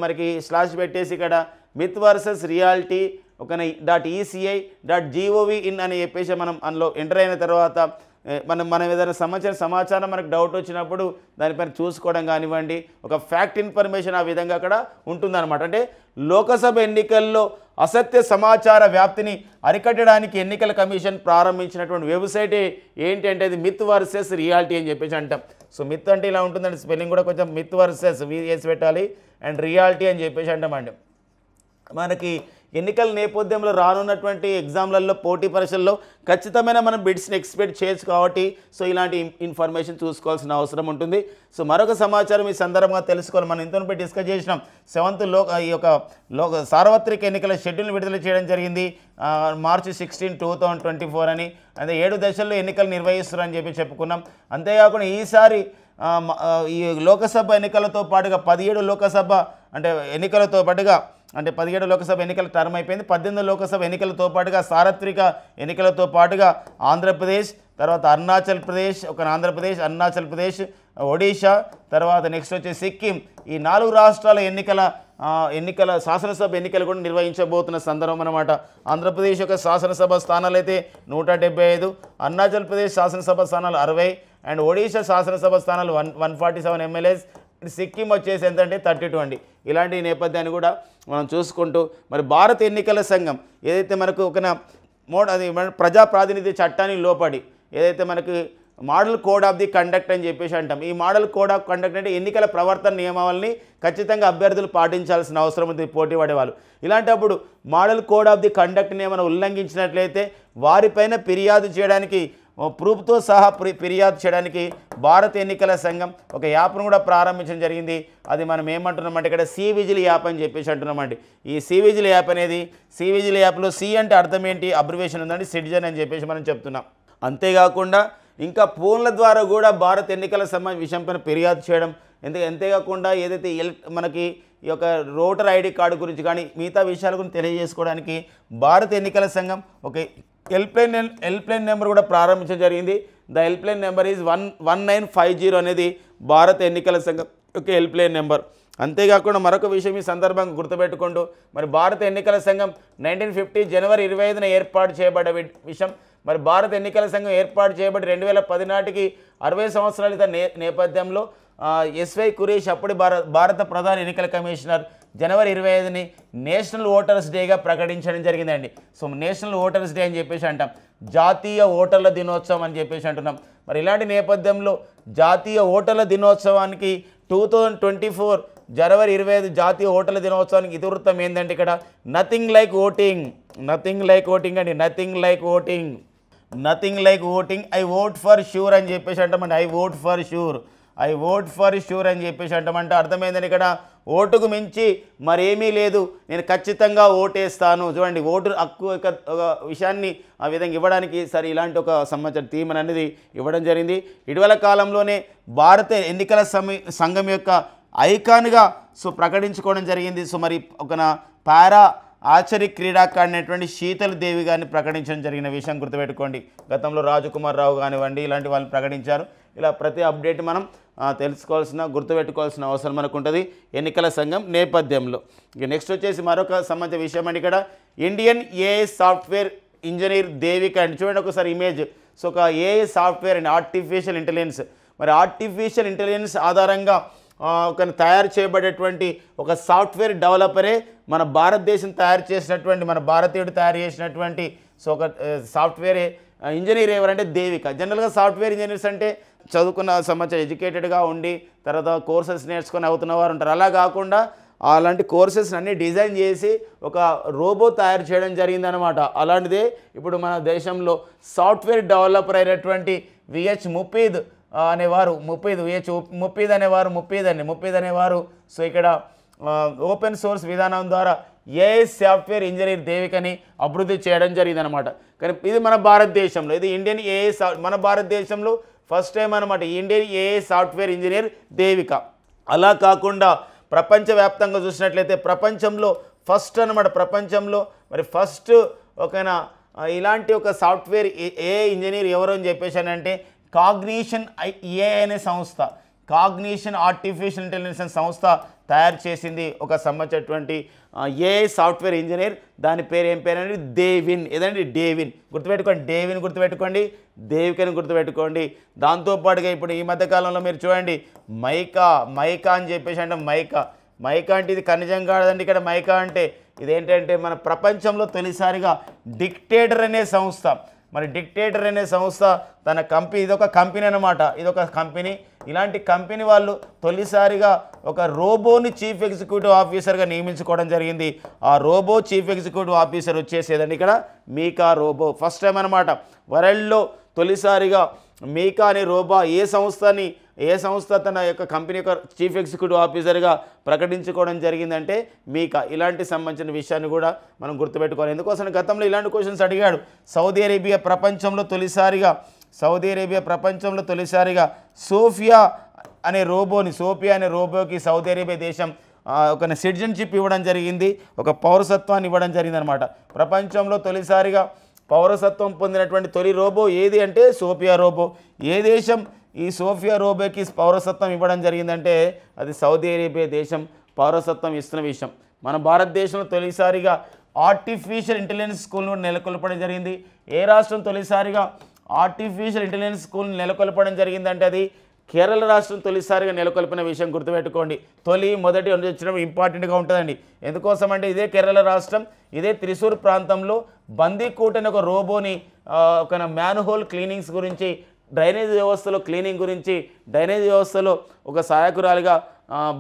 మనకి స్లాష్ పెట్టేసి ఇక్కడ మిత్ వర్సెస్ రియాలిటీ .eci.gov.in అని చెప్పేసి మనం అందులో ఎంటర్ అయిన తర్వాత మనం ఏదైనా సమాచారం మనకు డౌట్ వచ్చినప్పుడు దానిపైన చూసుకోవడం కానివ్వండి ఒక ఫ్యాక్ట్ ఇన్ఫర్మేషన్ ఆ విధంగా అక్కడ ఉంటుందన్నమాట. అంటే లోకసభ ఎన్నికల్లో అసత్య సమాచార వ్యాప్తిని అరికట్టడానికి ఎన్నికల కమిషన్ ప్రారంభించినటువంటి వెబ్సైట్ ఏంటి అంటే అది మిత్ వర్సెస్ రియాలిటీ అని చెప్పేసి అంటాం. సో మిత్ అంటే ఇలా ఉంటుందండి, స్పెల్లింగ్ కూడా కొంచెం మిత్ వర్సెస్ వేసి పెట్టాలి అండ్ రియాలిటీ అని చెప్పేసి అంటామండి. మనకి ఎన్నికల నేపథ్యంలో రానున్నటువంటి ఎగ్జామ్లలో పోటీ పరీక్షల్లో ఖచ్చితమైన మనం బిట్స్ని ఎక్స్పెక్ట్ చేయొచ్చు కాబట్టి సో ఇలాంటి ఇన్ఫర్మేషన్ చూసుకోవాల్సిన అవసరం ఉంటుంది. సో మరొక సమాచారం ఈ సందర్భంగా తెలుసుకోవాలి. మనం ఇంతలో డిస్కస్ చేసినాం 7th ఈ యొక్క సార్వత్రిక ఎన్నికల షెడ్యూల్ని విడుదల చేయడం జరిగింది March 16, 2024 అని. అదే 7 దశల్లో ఎన్నికలు నిర్వహిస్తారని చెప్పుకున్నాం. అంతేకాకుండా ఈసారి ఈ లోకసభ ఎన్నికలతో పాటుగా 17 లోకసభ అంటే ఎన్నికలతో పాటుగా అంటే 17 లోకసభ ఎన్నికల టర్మ్ అయిపోయింది. 18 లోకసభ ఎన్నికలతో పాటుగా సార్వత్రిక ఎన్నికలతో పాటుగా ఆంధ్రప్రదేశ్, తర్వాత అరుణాచల్ ప్రదేశ్, అరుణాచల్ ప్రదేశ్, ఒడిషా, తర్వాత నెక్స్ట్ వచ్చి సిక్కిం, ఈ 4 రాష్ట్రాల ఎన్నికల శాసనసభ ఎన్నికలు కూడా నిర్వహించబోతున్న సందర్భం అన్నమాట. ఆంధ్రప్రదేశ్ యొక్క శాసనసభ స్థానాలు అయితే 175, అరుణాచల్ ప్రదేశ్ శాసనసభ స్థానాలు 60 అండ్ ఒడిషా శాసనసభ స్థానాలు 147 ఎమ్మెల్యేస్, సిక్కిం వచ్చేసి ఎంతంటే 32 అండి. ఇలాంటి నేపథ్యాన్ని కూడా మనం చూసుకుంటూ మరి భారత ఎన్నికల సంఘం ఏదైతే మనకు అది ప్రజా ప్రాతినిధ్య చట్టానికి లోపడి ఏదైతే మనకి model code of the conduct అని చెప్పేసి అంటాం. ఈ మోడల్ కోడ్ ఆఫ్ కండక్ట్ అంటే ఎన్నికల ప్రవర్తన నియమావళిని ఖచ్చితంగా అభ్యర్థులు పాటించాల్సిన అవసరం ఉంది పోటీ పడేవాళ్ళు. ఇలాంటప్పుడు మోడల్ కోడ్ ఆఫ్ ది కండక్ట్ని ఏమైనా ఉల్లంఘించినట్లయితే వారిపైన ఫిర్యాదు చేయడానికి ప్రూఫ్తో సహా ఫిర్యాదు చేయడానికి భారత ఎన్నికల సంఘం ఒక యాప్ను కూడా ప్రారంభించడం జరిగింది. అది మనం ఏమంటున్నామంటే ఇక్కడ సి విజిల్ యాప్ అని చెప్పేసి అంటున్నామండి. ఈ సి విజిల్ యాప్ అనేది సి విజిల్ యాప్లో సి అంటే అర్థం ఏంటి, అబ్రివేషన్ ఉందండి, సిటిజన్ అని చెప్పేసి మనం చెప్తున్నాం. అంతేకాకుండా ఇంకా ఫోన్ల ద్వారా కూడా భారత ఎన్నికల విషయంపైన ఫిర్యాదు చేయడం, అంతేకాకుండా ఏదైతే మనకి ఈ యొక్క ఓటర్ ఐడి కార్డు గురించి కానీ మిగతా విషయాల గురించి తెలియజేసుకోవడానికి భారత ఎన్నికల సంఘం ఒక హెల్ప్లైన్ నెంబర్ కూడా ప్రారంభించడం జరిగింది. ద హెల్ప్లైన్ నెంబర్ ఈజ్ 1950 అనేది భారత ఎన్నికల సంఘం యొక్క హెల్ప్లైన్ నెంబర్. అంతేకాకుండా మరొక విషయం ఈ సందర్భంగా గుర్తుపెట్టుకుంటూ మరి భారత ఎన్నికల సంఘం 1950 జనవరి 25న ఏర్పాటు చేయబడ్డ విషయం. మరి భారత ఎన్నికల సంఘం ఏర్పాటు చేయబడి 2010 నాటికి 60 సంవత్సరాల నేపథ్యంలో ఎస్వై కురేష్ అప్పటి భారత ప్రధాన ఎన్నికల కమిషనర్ జనవరి 25ని నేషనల్ ఓటర్స్ డేగా ప్రకటించడం జరిగిందండి. సో నేషనల్ ఓటర్స్ డే అని చెప్పేసి అంటాం, జాతీయ ఓటర్ల దినోత్సవం అని చెప్పేసి అంటున్నాం. మరి ఇలాంటి నేపథ్యంలో జాతీయ ఓటర్ల దినోత్సవానికి 2024 జనవరి 25 జాతీయ ఓటర్ల దినోత్సవానికి ఇతివృత్తం ఏంటంటే ఇక్కడ నథింగ్ లైక్ ఓటింగ్ అండి, nothing like voting I vote for sure అని చెప్పేసి అంటామండి. ఐ ఓట్ ఫర్ ష్యూర్ అని చెప్పేసి అంటామంటే అర్థమైందని ఇక్కడ ఓటుకు మించి మరేమీ లేదు, నేను ఖచ్చితంగా ఓటేస్తాను. చూడండి, ఓటు హక్కు యొక్క విషయాన్ని ఆ విధంగా ఇవ్వడానికి సరే ఇలాంటి ఒక సంవత్సరం థీమ్ అనేది ఇవ్వడం జరిగింది. ఇటీవల కాలంలోనే భారత ఎన్నికల సంఘం యొక్క ఐకాన్గా సో ప్రకటించుకోవడం జరిగింది. సో మరి ఒక పారా ఆర్చరీ క్రీడాకారినటువంటి శీతల్ దేవి గారిని ప్రకటించడం జరిగిన విషయం గుర్తుపెట్టుకోండి. గతంలో రాజకుమార్ రావు కానివ్వండి ఇలాంటి వాళ్ళని ప్రకటించారు. ఇలా ప్రతి అప్డేట్ మనం గుర్తుపెట్టుకోవాల్సిన అవసరం మనకు ఉంటుంది ఎన్నికల సంఘం నేపథ్యంలో. ఇక నెక్స్ట్ వచ్చేసి మరొక సంబంధించిన విషయం అండి. ఇక్కడ Indian AI software engineer Devika అండి. చూడండి ఒకసారి ఇమేజ్. సో ఒక ఏఐ సాఫ్ట్వేర్ అండి, ఆర్టిఫిషియల్ ఇంటెలిజెన్స్. మరి ఆర్టిఫిషియల్ ఇంటెలిజెన్స్ ఆధారంగా ఒక తయారు చేయబడేటువంటి ఒక సాఫ్ట్వేర్ డెవలపరే మన భారతదేశం మన భారతీయుడు తయారు చేసినటువంటి సో ఒక సాఫ్ట్వేర్ ఇంజనీర్ ఎవరంటే దేవిక. జనరల్గా సాఫ్ట్వేర్ ఇంజనీర్స్ అంటే చదువుకున్న సంబంధించిన ఎడ్యుకేటెడ్గా ఉండి తర్వాత కోర్సెస్ నేర్చుకొని అవుతున్న వారు ఉంటారు. అలా కాకుండా అలాంటి కోర్సెస్ అన్నీ డిజైన్ చేసి ఒక రోబో తయారు చేయడం జరిగిందనమాట. అలాంటిదే ఇప్పుడు మన దేశంలో సాఫ్ట్వేర్ డెవలపర్ అయినటువంటి విహెచ్ ముఫీద్ అనేవారు సో ఇక్కడ ఓపెన్ సోర్స్ విధానం ద్వారా ఏఐ సాఫ్ట్వేర్ ఇంజనీర్ దేవికని అభివృద్ధి చేయడం జరిగిందనమాట. కానీ ఇది మన భారతదేశంలో, ఇది ఇండియన్ ఏఐ మన భారతదేశంలో ఫస్ట్ టైం అనమాట Indian AI software engineer Devika. అలా కాకుండా ప్రపంచవ్యాప్తంగా చూసినట్లయితే ప్రపంచంలో ఫస్ట్ అనమాట, ప్రపంచంలో మరి ఫస్ట్ ఇలాంటి ఒక సాఫ్ట్వేర్ ఏఐ ఇంజనీర్ ఎవరు అని చెప్పేసానంటే కాగ్నిషన్ ఏఐ అనే సంస్థ, కాగ్నిషన్ ఆర్టిఫిషియల్ ఇంటెలిజెన్స్ సంస్థ తయారు చేసింది ఒక సంబంధించినటువంటి ఏఐ సాఫ్ట్వేర్ ఇంజనీర్. దాని పేరు ఏం పేరు అంటే దేవిన్. ఏదండి డేవిన్ గుర్తుపెట్టుకోండి, డేవిన్ గుర్తుపెట్టుకోండి, దేవికని గుర్తుపెట్టుకోండి. దాంతోపాటుగా ఇప్పుడు ఈ మధ్యకాలంలో మీరు చూడండి మైకా అని చెప్పేసి అంటే మైకా అంటే ఇది ఖనిజం కాదండి. ఇక్కడ మైకా అంటే ఇదేంటంటే మన ప్రపంచంలో తొలిసారిగా డిక్టేటర్ అనే సంస్థ, మరి డిక్టేటర్ అనే సంస్థ తన కంపెనీ, ఇదొక కంపెనీ అన్నమాట, ఇదొక కంపెనీ. ఇలాంటి కంపెనీ వాళ్ళు తొలిసారిగా ఒక రోబోని చీఫ్ ఎగ్జిక్యూటివ్ ఆఫీసర్గా నియమించుకోవడం జరిగింది. ఆ రోబో చీఫ్ ఎగ్జిక్యూటివ్ ఆఫీసర్ వచ్చేసేదండి ఇక్కడ మీకా రోబో. ఫస్ట్ టైం అనమాట వరల్డ్లో తొలిసారిగా మీకా అనే రోబో ఏ సంస్థ తన యొక్క కంపెనీ యొక్క చీఫ్ ఎగ్జిక్యూటివ్ ఆఫీసర్గా ప్రకటించుకోవడం జరిగిందంటే మీకా. ఇలాంటి సంబంధించిన విషయాన్ని కూడా మనం గుర్తుపెట్టుకోవాలి. ఎందుకోసం గతంలో ఇలాంటి క్వశ్చన్స్ అడిగాడు. సౌదీ అరేబియా ప్రపంచంలో తొలిసారిగా సోఫియా అనే రోబోకి సౌదీ అరేబియా దేశం ఒక సిటిజన్షిప్ ఇవ్వడం జరిగింది, ఒక పౌరసత్వాన్ని ఇవ్వడం జరిగింది అనమాట. ప్రపంచంలో తొలిసారిగా పౌరసత్వం పొందినటువంటి తొలి రోబో ఏది అంటే సోఫియా రోబో. ఏ దేశం ఈ సోఫియా రోబోకి పౌరసత్వం ఇవ్వడం జరిగిందంటే అది సౌదీ అరేబియా దేశం పౌరసత్వం ఇస్తున్న విషయం. మన భారతదేశంలో తొలిసారిగా ఆర్టిఫిషియల్ ఇంటెలిజెన్స్ స్కూల్ను నెలకొల్పడం జరిగింది. ఏ రాష్ట్రం తొలిసారిగా ఆర్టిఫిషియల్ ఇంటెలిజెన్స్ స్కూల్ని నెలకొల్పడం జరిగిందంటే అది కేరళ రాష్ట్రం తొలిసారిగా నెలకొల్పిన విషయం గుర్తుపెట్టుకోండి. మొదటి వచ్చినప్పుడు ఇంపార్టెంట్గా ఉంటుందండి. ఎందుకోసం అంటే ఇదే కేరళ రాష్ట్రం, ఇదే త్రిశూర్ ప్రాంతంలో బందీకోట్ అనే ఒక రోబోని ఒక మ్యాన్హోల్ క్లీనింగ్స్ గురించి, డ్రైనేజ్ వ్యవస్థలో క్లీనింగ్ గురించి, డ్రైనేజ్ వ్యవస్థలో ఒక సహాయకురాలిగా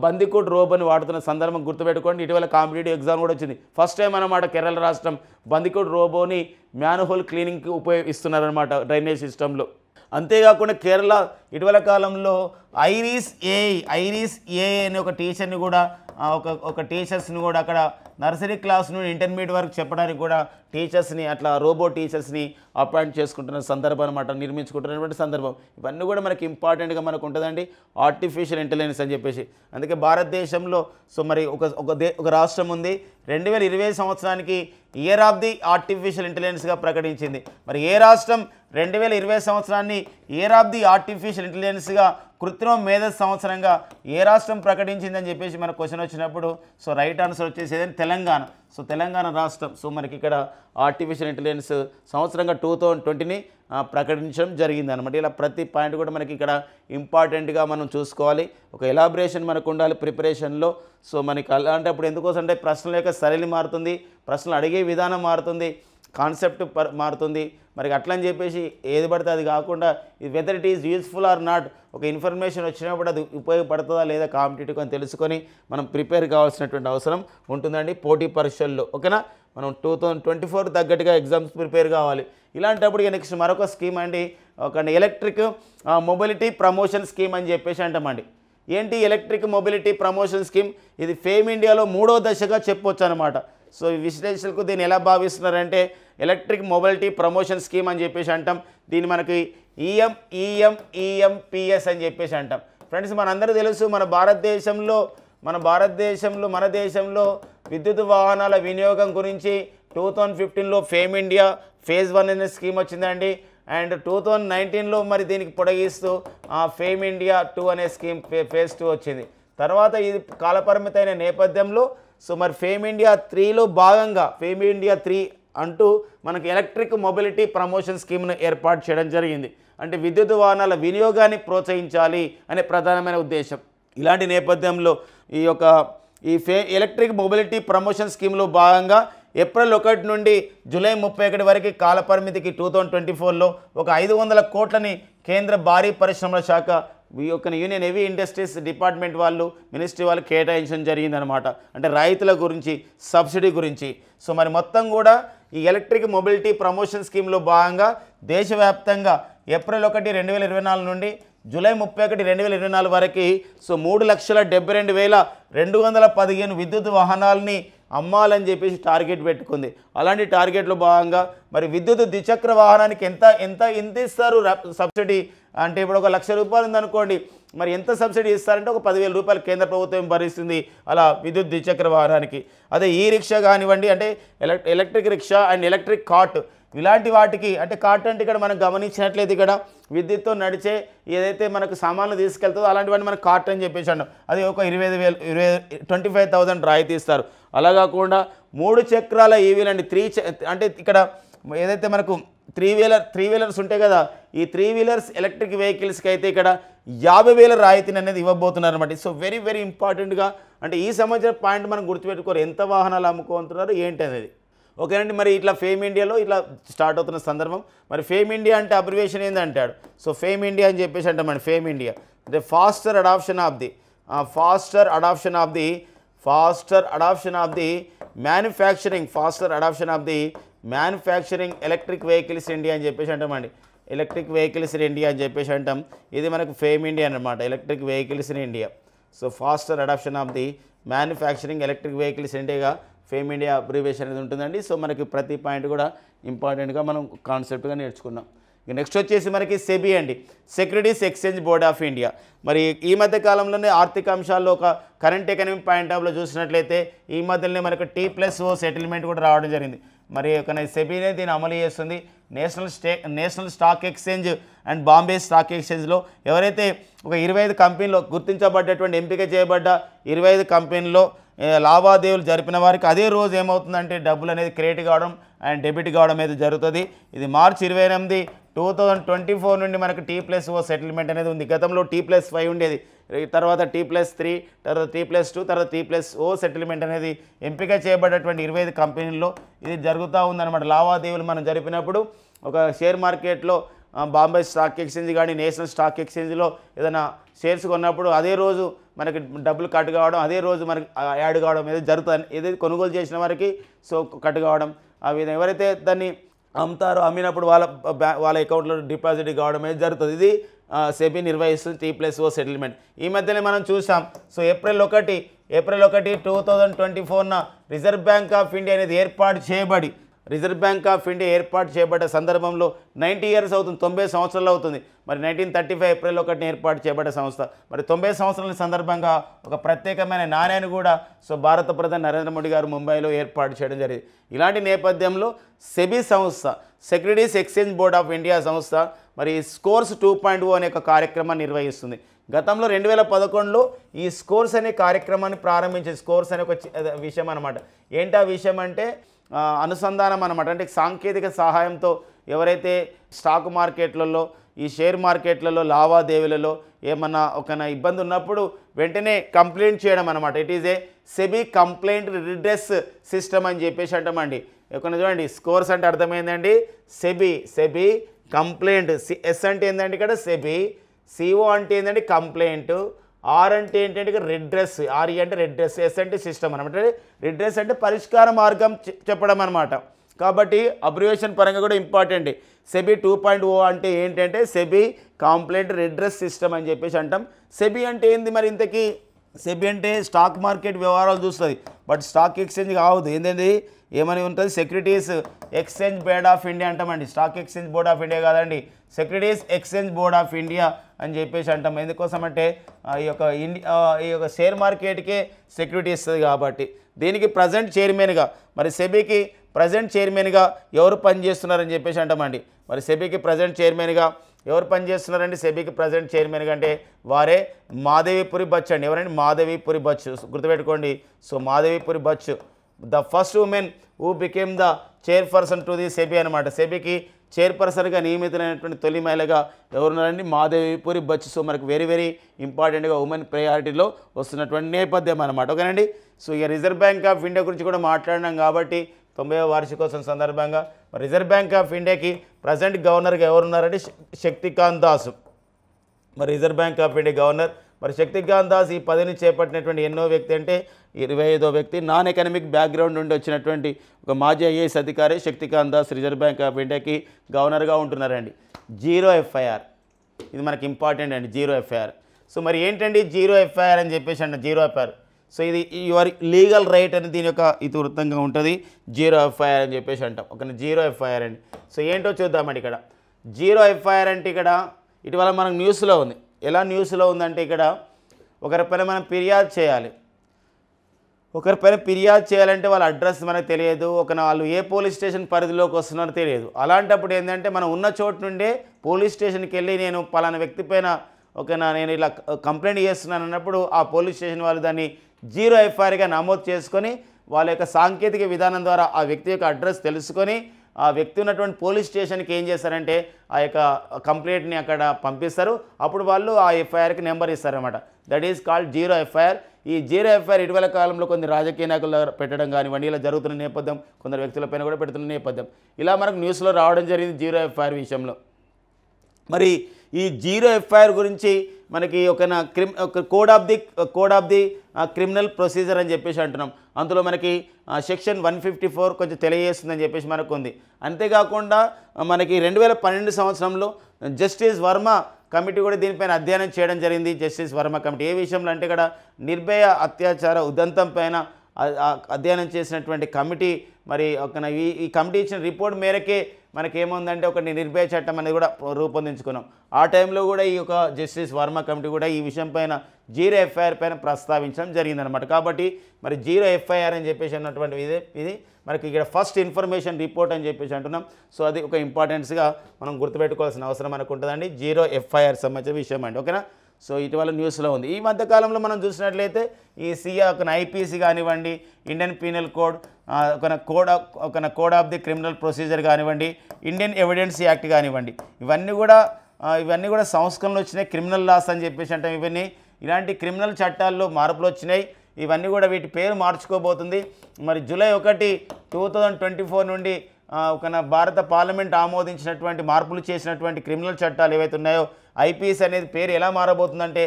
బందీకోట్ రోబోని వాడుతున్న సందర్భం గుర్తుపెట్టుకోండి. ఇటీవల కాంపిటేటివ్ ఎగ్జామ్ కూడా వచ్చింది. ఫస్ట్ టైం అన్నమాట కేరళ రాష్ట్రం బందీకోట్ రోబోని మ్యాన్హోల్ క్లీనింగ్కి ఉపయోగిస్తున్నారన్నమాట డ్రైనేజ్ సిస్టంలో. అంతేకాకుండా కేరళ ఇటీవల కాలంలో ఐరిస్ ఏఐ అనే ఒక టీచర్ని కూడా ఒక టీచర్స్ని కూడా అక్కడ నర్సరీ క్లాస్ నుండి ఇంటర్మీడియట్ వరకు చెప్పడానికి కూడా టీచర్స్ని అట్లా రోబో టీచర్స్ని అపాయింట్ చేసుకుంటున్న సందర్భం అనమాట, నిర్మించుకుంటున్నటువంటి సందర్భం. ఇవన్నీ కూడా మనకి ఇంపార్టెంట్గా మనకు ఉంటుందండి ఆర్టిఫిషియల్ ఇంటెలిజెన్స్ అని చెప్పేసి. అందుకే భారతదేశంలో మరి ఒక రాష్ట్రం ఉంది 2020 సంవత్సరానికి ఇయర్ ఆఫ్ ది ఆర్టిఫిషియల్ ఇంటెలిజెన్స్గా ప్రకటించింది. మరి ఏ రాష్ట్రం 2020 సంవత్సరాన్ని ఇయర్ ఆఫ్ ది ఆర్టిఫిషియల్ ఇంటెలిజెన్స్గా కృత్రిమ మేధస్సు సంవత్సరంగా ఏ రాష్ట్రం ప్రకటించిందని చెప్పేసి మనకు క్వశ్చన్ వచ్చినప్పుడు రైట్ ఆన్సర్ వచ్చేసేది తెలంగాణ. తెలంగాణ రాష్ట్రం మనకి ఇక్కడ ఆర్టిఫిషియల్ ఇంటెలిజెన్స్ సంవత్సరంగా 2020ని ప్రకటించడం జరిగింది అనమాట. ఇలా ప్రతి పాయింట్ కూడా మనకి ఇక్కడ ఇంపార్టెంట్గా మనం చూసుకోవాలి. ఒక ఎలాబరేషన్ మనకు ఉండాలి ప్రిపరేషన్లో. మనకి అలాంటప్పుడు ఎందుకోసం అంటే ప్రశ్నల యొక్క సరళి మారుతుంది, ప్రశ్నలు అడిగే విధానం మారుతుంది, కాన్సెప్ట్ మారుతుంది. మరి అట్లని చెప్పేసి ఏది పడితే అది కాకుండా whether it is useful or not, ఒక ఇన్ఫర్మేషన్ వచ్చినప్పుడు అది ఉపయోగపడుతుందా లేదా కాంపిటేటివ్ అని తెలుసుకొని మనం ప్రిపేర్ కావాల్సినటువంటి అవసరం ఉంటుందండి పోటీ పరీక్షల్లో. ఓకేనా, మనం 2024 తగ్గట్టుగా ఎగ్జామ్స్ ప్రిపేర్ కావాలి. ఇలాంటప్పుడు నెక్స్ట్ మరొక స్కీమ్ అండి, ఒక ఎలక్ట్రిక్ మొబిలిటీ ప్రమోషన్ స్కీమ్ అని చెప్పేసి అంటామండి. ఏంటి ఎలక్ట్రిక్ మొబిలిటీ ప్రమోషన్ స్కీమ్? ఇది ఫేమ్ ఇండియాలో 3వ దశగా చెప్పొచ్చు అనమాట. విశ్లేషకులకు దీన్ని ఎలా భావిస్తున్నారంటే ఎలక్ట్రిక్ మొబిలిటీ ప్రమోషన్ స్కీమ్ అని చెప్పేసి అంటాం. దీన్ని మనకి ఈఎంపిఎస్ అని చెప్పేసి అంటాం. ఫ్రెండ్స్, మనందరూ తెలుసు మన దేశంలో విద్యుత్ వాహనాల వినియోగం గురించి 2015లో ఫేమ్ ఇండియా ఫేజ్ 1 అనే స్కీమ్ వచ్చిందండి. అండ్ 2019లో మరి దీనికి పొడిగిస్తూ ఫేమ్ ఇండియా 2 అనే స్కీమ్ ఫేజ్ 2 వచ్చింది. తర్వాత ఇది కాలపరిమితమైన నేపథ్యంలో మరి ఫేమ్ ఇండియా 3లో భాగంగా ఫేమ్ ఇండియా 3 అంటూ మనకి ఎలక్ట్రిక్ మొబిలిటీ ప్రమోషన్ స్కీమ్ను ఏర్పాటు చేయడం జరిగింది. అంటే విద్యుత్ వాహనాల వినియోగాన్ని ప్రోత్సహించాలి అనే ప్రధానమైన ఉద్దేశం. ఇలాంటి నేపథ్యంలో ఈ ఎలక్ట్రిక్ మొబిలిటీ ప్రమోషన్ స్కీమ్లో భాగంగా ఏప్రిల్ 1 నుండి జూలై 31 వరకు కాలపరిమితికి 2024లో ఒక 500 కోట్లని కేంద్ర భారీ పరిశ్రమల శాఖ union heavy industries department ministry వాళ్ళు కేటాయించడం జరిగిందనమాట. అంటే రైతుల గురించి, సబ్సిడీ గురించి. మరి మొత్తం కూడా ఈ ఎలక్ట్రిక్ మొబిలిటీ ప్రమోషన్ స్కీమ్లో భాగంగా దేశవ్యాప్తంగా ఏప్రిల్ 1, 2024 నుండి జూలై 31, 2024 వరకు 3,72,215 విద్యుత్ వాహనాలని అమ్మాలని చెప్పేసి టార్గెట్ పెట్టుకుంది. అలాంటి టార్గెట్లో భాగంగా మరి విద్యుత్ ద్విచక్ర వాహనానికి ఎంత ఇస్తారు సబ్సిడీ అంటే ఇప్పుడు ఒక ₹1,00,000 ఉందనుకోండి, మరి ఎంత సబ్సిడీ ఇస్తారంటే ఒక ₹10,000 కేంద్ర ప్రభుత్వం భరిస్తుంది అలా విద్యుత్ ద్విచక్ర వాహనానికి. అదే ఈ రిక్షా కానివ్వండి, అంటే electric rickshaw and electric cart, ఇలాంటి వాటికి అంటే కార్ట్ అంటే ఇక్కడ మనం గమనించినట్లయితే ఇక్కడ విద్యుత్తో నడిచే ఏదైతే మనకు సామాన్లు తీసుకెళ్తుందో అలాంటివన్నీ మనకు కార్ట్ అని చెప్పేసి అన్నాం. అది ఒక 25,000 రాయితీ ఇస్తారు. అలా కాకుండా 3 చక్రాల ఈవీలు అండి, అంటే ఇక్కడ ఏదైతే మనకు త్రీ వీలర్స్ ఉంటాయి కదా, ఈ 3 వీలర్స్ ఎలక్ట్రిక్ వెహికల్స్కి అయితే ఇక్కడ 50,000 రాయితీని అనేది ఇవ్వబోతున్నారు అనమాట. వెరీ వెరీ ఇంపార్టెంట్గా అంటే ఈ సంబంధించిన పాయింట్ మనం గుర్తుపెట్టుకోరు, ఎంత వాహనాలు అమ్ముకుంటున్నారు ఏంటి అనేది. ఓకేనండి. మరి ఇట్లా ఫేమ్ ఇండియాలో ఇట్లా స్టార్ట్ అవుతున్న సందర్భం. మరి ఫేమ్ ఇండియా అంటే అబ్రివేషన్ ఏందంటాడు. సో ఫేమ్ ఇండియా అని చెప్పేసి అంటామండి. ఫేమ్ ఇండియా అంటే faster adoption of the manufacturing electric vehicles India అని చెప్పేసి అంటామండి. ఎలక్ట్రిక్ వెహికల్స్ ఇన్ ఇండియా అని చెప్పేసి అంటాం. ఇది మనకు ఫేమ్ ఇండియా అనమాట, electric vehicles in India. So faster adoption of the manufacturing electric vehicles ఇండియాగా ఫేమ్ ఇండియా అబ్రివేషన్ అనేది ఉంటుందండి. సో మనకి ప్రతి పాయింట్ కూడా ఇంపార్టెంట్గా మనం కాన్సెప్ట్గా నేర్చుకున్నాం. నెక్స్ట్ వచ్చేసి మనకి సెబీ అండి, securities exchange board of India. మరి ఈ మధ్య కాలంలోనే ఆర్థిక అంశాల్లో ఒక కరెంట్ ఎకనమీ పాయింట్ ఆఫ్లో చూసినట్లయితే ఈ మధ్యలోనే మనకు T+O సెటిల్మెంట్ కూడా రావడం జరిగింది. మరి ఒక సెబీనే దీన్ని అమలు చేస్తుంది. National stock exchange and Bombay stock ఎక్స్చేంజ్లో ఎవరైతే ఒక 25 కంపెనీలో గుర్తించబడ్డటువంటి ఎంపిక చేయబడ్డ 25 కంపెనీల్లో లావాదేవీలు జరిపిన వారికి అదే రోజు ఏమవుతుందంటే డబ్బులు అనేది క్రెడిట్ కావడం అండ్ డెబిట్ కావడం అనేది జరుగుతుంది. ఇది మార్చి 28, 2024 నుండి మనకు T+O సెటిల్మెంట్ అనేది ఉంది. గతంలో T+5 ఉండేది, తర్వాత T+3, తర్వాత T+2, తర్వాత T+O సెటిల్మెంట్ అనేది ఎంపిక చేయబడ్డటువంటి 25 కంపెనీల్లో ఇది జరుగుతూ ఉందన్నమాట. లావాదేవీలు మనం జరిపినప్పుడు ఒక షేర్ మార్కెట్లో బాంబే స్టాక్ ఎక్స్చేంజ్ కానీ నేషనల్ స్టాక్ ఎక్స్చేంజ్లో ఏదైనా షేర్స్ కొన్నప్పుడు అదే రోజు మనకి డబ్బులు కట్ కావడం, అదే రోజు మనకి యాడ్ కావడం అనేది జరుగుతుంది. ఏదైతే కొనుగోలు చేసిన వారికి సో కట్ కావడం, ఆ విధంగా ఎవరైతే దాన్ని అమ్ముతారో అమ్మినప్పుడు వాళ్ళ అకౌంట్లో డిపాజిట్ కావడం అనేది జరుగుతుంది. ఇది సెబీ నిర్వహిస్తుంది T+O సెటిల్మెంట్. ఈ మధ్యనే మనం చూసాం. So April 1, 2024 reserve bank of India అనేది ఏర్పాటు చేయబడ్డ సందర్భంలో 90 ఇయర్స్ అవుతుంది, 90 సంవత్సరాలు అవుతుంది. మరి 1935 ఏప్రిల్ 1 ఏర్పాటు చేయబడ్డ సంస్థ. మరి 90 సంవత్సరాల సందర్భంగా ఒక ప్రత్యేకమైన నాణ్యాన్ని కూడా సో భారత ప్రధాని నరేంద్ర మోడీ గారు ముంబైలో ఏర్పాటు చేయడం జరిగింది. ఇలాంటి నేపథ్యంలో సెబీ సంస్థ, securities exchange board of India సంస్థ మరి స్కోర్స్ 2.0 అనే ఒక కార్యక్రమాన్ని నిర్వహిస్తుంది. గతంలో 2011లో ఈ స్కోర్స్ అనే కార్యక్రమాన్ని ప్రారంభించింది. స్కోర్స్ అనే ఒక విషయం అనమాట. ఏంటి ఆ విషయం అంటే అనుసంధానం అనమాట. అంటే సాంకేతిక సహాయంతో ఎవరైతే స్టాక్ మార్కెట్లలో ఈ షేర్ మార్కెట్లలో లావాదేవీలలో ఏమన్నా ఒక ఇబ్బంది ఉన్నప్పుడు వెంటనే కంప్లైంట్ చేయడం అనమాట. It is a SEBI complaint redress system అని చెప్పేసి అంటామండి. ఇక్కడ చూడండి, స్కోర్స్ అంటే అర్థమైందండి. సెబీ కంప్లైంట్, ఎస్ అంటే ఏంటంటే ఇక్కడ సెబీ, CO అంటే ఏంటంటే కంప్లైంట్, R అంటే ఏంటంటే రిడ్రెస్, RE అంటే రిడ్రెస్, S అంటే సిస్టమ్ అనమాట. రిడ్రెస్ అంటే పరిష్కార మార్గం చెప్పడం అనమాట. కాబట్టి అబ్రివేషన్ పరంగా కూడా ఇంపార్టెంట్. సెబీ 2.0 అంటే ఏంటంటే సెబీ కంప్లైంట్ రిడ్రెస్ సిస్టమ్ అని చెప్పేసి అంటాం. సెబీ అంటే ఏంది మరి ఇంతకీ? సెబీ అంటే స్టాక్ మార్కెట్ వ్యవహారాలు చూస్తుంది, బట్ స్టాక్ ఎక్స్చేంజ్ కావద్దు. ఏంటండి ఏమని ఉంటుంది? Securities exchange board of India అంటామండి. Stock exchange board of India కాదండి, securities exchange board of India అని చెప్పేసి అంటాం. ఎందుకోసం అంటే ఈ యొక్క షేర్ మార్కెట్కే సెక్యూరిటీ ఇస్తుంది కాబట్టి. దీనికి ప్రజెంట్ చైర్మన్గా, మరి సెబీకి ప్రజెంట్ చైర్మన్గా ఎవరు పనిచేస్తున్నారని చెప్పేసి అంటామండి. మరి సెబీకి ప్రజెంట్ చైర్మన్గా ఎవరు పనిచేస్తున్నారండి? సెబీకి ప్రజెంట్ చైర్మన్గా అంటే వారే మాధవీపురి బచ్చు అండి. ఎవరండి? మాధవీపురి బచ్చు, గుర్తుపెట్టుకోండి. So Madhavi Puri Buch the first women who became the chairperson to the SEBI అనమాట. సెబీకి చైర్పర్సన్గా నియమితులైనటువంటి తొలి మహిళగా ఎవరున్నారండి? మాధవీపురి బచ్చు. సో మనకు వెరీ వెరీ ఇంపార్టెంట్గా ఉమెన్ ప్రయారిటీలో వస్తున్నటువంటి నేపథ్యం అనమాట. ఓకేనండి. సో ఇక రిజర్వ్ బ్యాంక్ ఆఫ్ ఇండియా గురించి కూడా మాట్లాడినాం కాబట్టి 90వ వార్షికోత్సవం సందర్భంగా రిజర్వ్ బ్యాంక్ ఆఫ్ ఇండియాకి ప్రజెంట్ గవర్నర్గా ఎవరున్నారంటే శక్తికాంత్ దాస్. మరి reserve bank of India governor మరి శక్తికాంత్ దాస్ ఈ పదవిని చేపట్టినటువంటి ఎన్నో వ్యక్తి అంటే 25వ వ్యక్తి. నాన్ ఎకనమిక్ బ్యాక్గ్రౌండ్ నుండి వచ్చినటువంటి ఒక మాజీ IAS అధికారి Shaktikant Das reserve bank of ఇండియాకి గవర్నర్గా ఉంటున్నారండి. 0 FIR, ఇది మనకి ఇంపార్టెంట్ అండి. 0 FIR. సో మరి ఏంటండి 0 FIR అని చెప్పేసి అంట? 0 FIR. సో ఇది యువర్ లీగల్ రైట్ అని దీని యొక్క ఇతివృత్తంగా ఉంటుంది. 0 FIR అని చెప్పేసి అంటాం. ఒక 0 FIR అండి. సో ఏంటో చూద్దామండి. ఇక్కడ 0 FIR అంటే ఇక్కడ ఇటీవల మనకు న్యూస్లో ఉంది. ఎలా న్యూస్లో ఉందంటే ఇక్కడ ఒకరిపైన మనం ఫిర్యాదు చేయాలి. ఒకరిపైన ఫిర్యాదు చేయాలంటే వాళ్ళ అడ్రస్ మనకు తెలియదు, వాళ్ళు ఏ పోలీస్ స్టేషన్ పరిధిలోకి వస్తున్నారో తెలియదు. అలాంటప్పుడు ఏంటంటే మనం ఉన్న చోటు నుండే పోలీస్ స్టేషన్కి వెళ్ళి నేను పలానా వ్యక్తి పైన నేను ఇలా కంప్లైంట్ చేస్తున్నాను అన్నప్పుడు ఆ పోలీస్ స్టేషన్ వాళ్ళు దాన్ని 0 FIRగా నమోదు చేసుకొని వాళ్ళ యొక్క సాంకేతిక విధానం ద్వారా ఆ వ్యక్తి యొక్క అడ్రస్ తెలుసుకొని ఆ వ్యక్తి ఉన్నటువంటి పోలీస్ స్టేషన్కి ఏం చేస్తారంటే ఆ యొక్క కంప్లైంట్ని అక్కడ పంపిస్తారు. అప్పుడు వాళ్ళు ఆ ఎఫ్ఐఆర్కి నెంబర్ ఇస్తారన్నమాట. That is called zero FIR. ఈ జీరో ఎఫ్ఐఆర్ ఇటీవల కాలంలో కొన్ని రాజకీయ నాయకులు పెట్టడం కానివ్వండి, ఇలా జరుగుతున్న నేపథ్యం, కొందరు వ్యక్తులపైన కూడా పెడుతున్న నేపథ్యం, ఇలా మనకు న్యూస్లో రావడం జరిగింది జీరో ఎఫ్ఐఆర్ విషయంలో. మరి ఈ జీరో ఎఫ్ఐఆర్ గురించి మనకి ఒక code of the criminal procedure అని చెప్పేసి అంటున్నాం. అందులో మనకి సెక్షన్ 154 కొంచెం తెలియజేస్తుందని చెప్పేసి మనకు ఉంది. అంతేకాకుండా మనకి 2012 సంవత్సరంలో జస్టిస్ వర్మ కమిటీ కూడా దీనిపైన అధ్యయనం చేయడం జరిగింది. జస్టిస్ వర్మ కమిటీ ఏ విషయంలో అంటే ఇక్కడ నిర్భయ అత్యాచార ఉదంతం పైన అధ్యయనం చేసినటువంటి కమిటీ. మరి ఈ కమిటీ ఇచ్చిన రిపోర్ట్ మేరకే మనకేముందంటే ఒక నిర్భయ చట్టం అనేది కూడా రూపొందించుకున్నాం. ఆ టైంలో కూడా ఈ యొక్క జస్టిస్ వర్మ కమిటీ కూడా ఈ విషయం పైన జీరో ఎఫ్ఐఆర్ పైన ప్రస్తావించడం జరిగిందనమాట. కాబట్టి మరి జీరో ఎఫ్ఐఆర్ అని చెప్పేసి అన్నటువంటి ఇది మనకి ఇక్కడ ఫస్ట్ ఇన్ఫర్మేషన్ రిపోర్ట్ అని చెప్పేసి అంటున్నాం. సో అది ఒక ఇంపార్టెన్స్గా మనం గుర్తుపెట్టుకోవాల్సిన అవసరం మనకు ఉంటుందండి, జీరో ఎఫ్ఐఆర్ సంబంధించిన విషయం అండి. ఓకేనా. సో ఇటీవల న్యూస్లో ఉంది. ఈ మధ్యకాలంలో మనం చూసినట్లయితే ఈ ఐపీసీ కానివ్వండి, Indian penal code, code of the criminal procedure కానివ్వండి, ఇండియన్ ఎవిడెన్స్ యాక్ట్ కానివ్వండి, ఇవన్నీ కూడా సంస్కరణలు వచ్చినాయి. క్రిమినల్ లాస్ అని చెప్పేసి అంటే ఇలాంటి క్రిమినల్ చట్టాల్లో మార్పులు వచ్చినాయి. ఇవన్నీ కూడా వీటి పేరు మార్చుకోబోతుంది. మరి జూలై 1, 2024 నుండి భారత పార్లమెంట్ ఆమోదించినటువంటి మార్పులు చేసినటువంటి క్రిమినల్ చట్టాలు ఏవైతే ఉన్నాయో ఐపీసీ అనేది పేరు ఎలా మారబోతుందంటే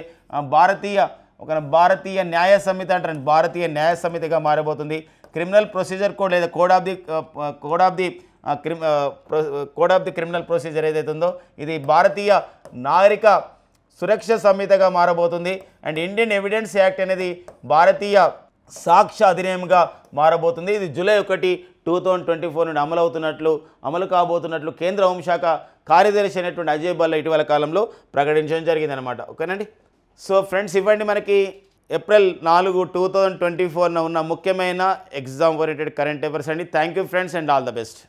భారతీయ న్యాయ సమితి అంటారు, భారతీయ న్యాయ సమితిగా మారబోతుంది. క్రిమినల్ ప్రొసీజర్ కోడ్ లేదా code of the criminal procedure ఏదైతే ఉందో ఇది భారతీయ నాగరిక సురక్ష సంహితగా మారబోతుంది. అండ్ ఇండియన్ ఎవిడెన్స్ యాక్ట్ అనేది భారతీయ సాక్ష్య అధినియంగా మారబోతుంది. ఇది జూలై 1, 2024 నుండి అమలు కాబోతున్నట్లు కేంద్ర హోంశాఖ కార్యదర్శి అయినటువంటి అజయ్ భల్లా ఇటీవల కాలంలో ప్రకటించడం జరిగిందనమాట. ఓకేనండి. సో ఫ్రెండ్స్, ఇవ్వండి మనకి ఏప్రిల్ 4, 2024 ఉన్న ముఖ్యమైన ఎగ్జామ్ ఓరియంటెడ్ కరెంట్ అఫైర్స్ అండి. Thank you friends and all the best.